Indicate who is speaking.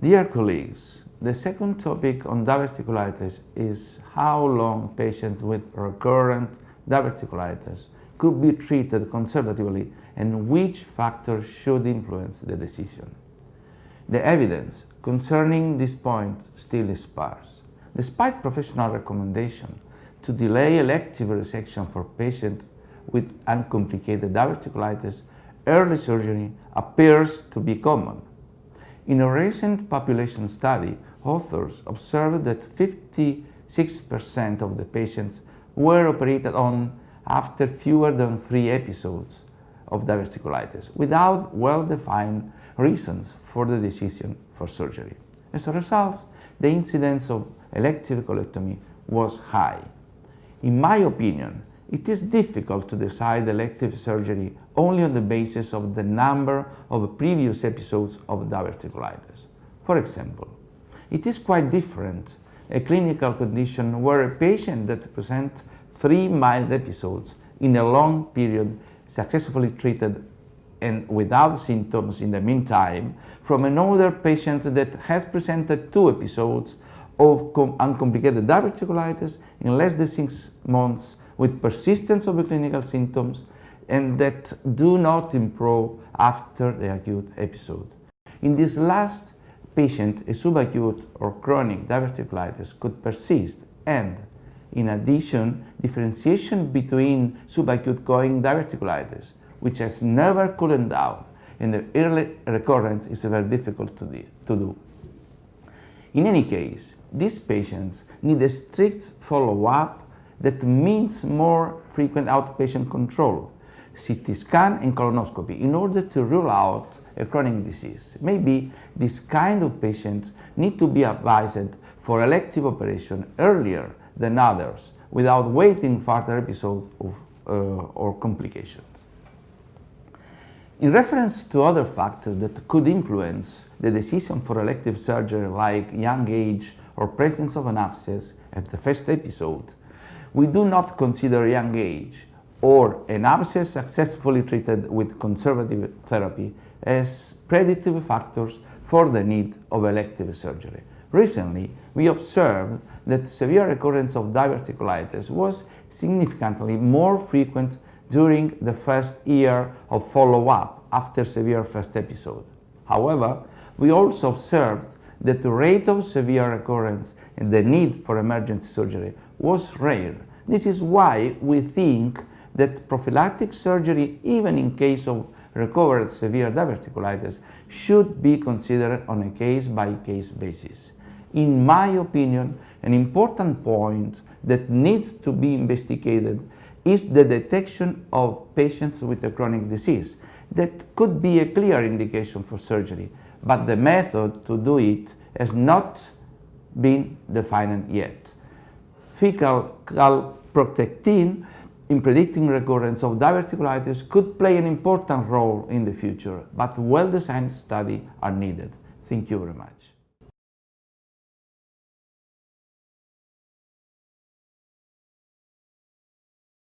Speaker 1: Dear colleagues, the second topic on diverticulitis is how long patients with recurrent diverticulitis could be treated conservatively and which factors should influence the decision. The evidence concerning this point still is sparse. Despite professional recommendation to delay elective resection for patients with uncomplicated diverticulitis, early surgery appears to be common. In a recent population study, authors observed that 56% of the patients were operated on after fewer than 3 episodes of diverticulitis, without well-defined reasons for the decision for surgery. As a result, the incidence of elective colectomy was high. In my opinion, it is difficult to decide elective surgery only on the basis of the number of previous episodes of diverticulitis. For example, it is quite different a clinical condition where a patient that presents 3 mild episodes in a long period successfully treated and without symptoms in the meantime from another patient that has presented 2 episodes of uncomplicated diverticulitis in less than 6 months with persistence of the clinical symptoms and that do not improve after the acute episode. In this last patient, a subacute or chronic diverticulitis could persist and, in addition, differentiation between subacute going diverticulitis, which has never cooled down, and the early recurrence is very difficult to do. In any case, these patients need a strict follow-up that means more frequent outpatient control, CT scan and colonoscopy in order to rule out a chronic disease. Maybe this kind of patients need to be advised for elective operation earlier than others without waiting further episodes or complications. In reference to other factors that could influence the decision for elective surgery like young age or presence of an abscess at the first episode, we do not consider young age or an abscess successfully treated with conservative therapy as predictive factors for the need of elective surgery. Recently, we observed that severe recurrence of diverticulitis was significantly more frequent during the first year of follow-up after severe first episode. However, we also observed that the rate of severe recurrence and the need for emergency surgery was rare. This is why we think that prophylactic surgery, even in case of recovered severe diverticulitis, should be considered on a case-by-case basis. In my opinion, an important point that needs to be investigated is the detection of patients with a chronic disease. That could be a clear indication for surgery, but the method to do it has not been defined yet. Fecal calprotectin in predicting recurrence of diverticulitis could play an important role in the future, but well-designed studies are needed. Thank you very much.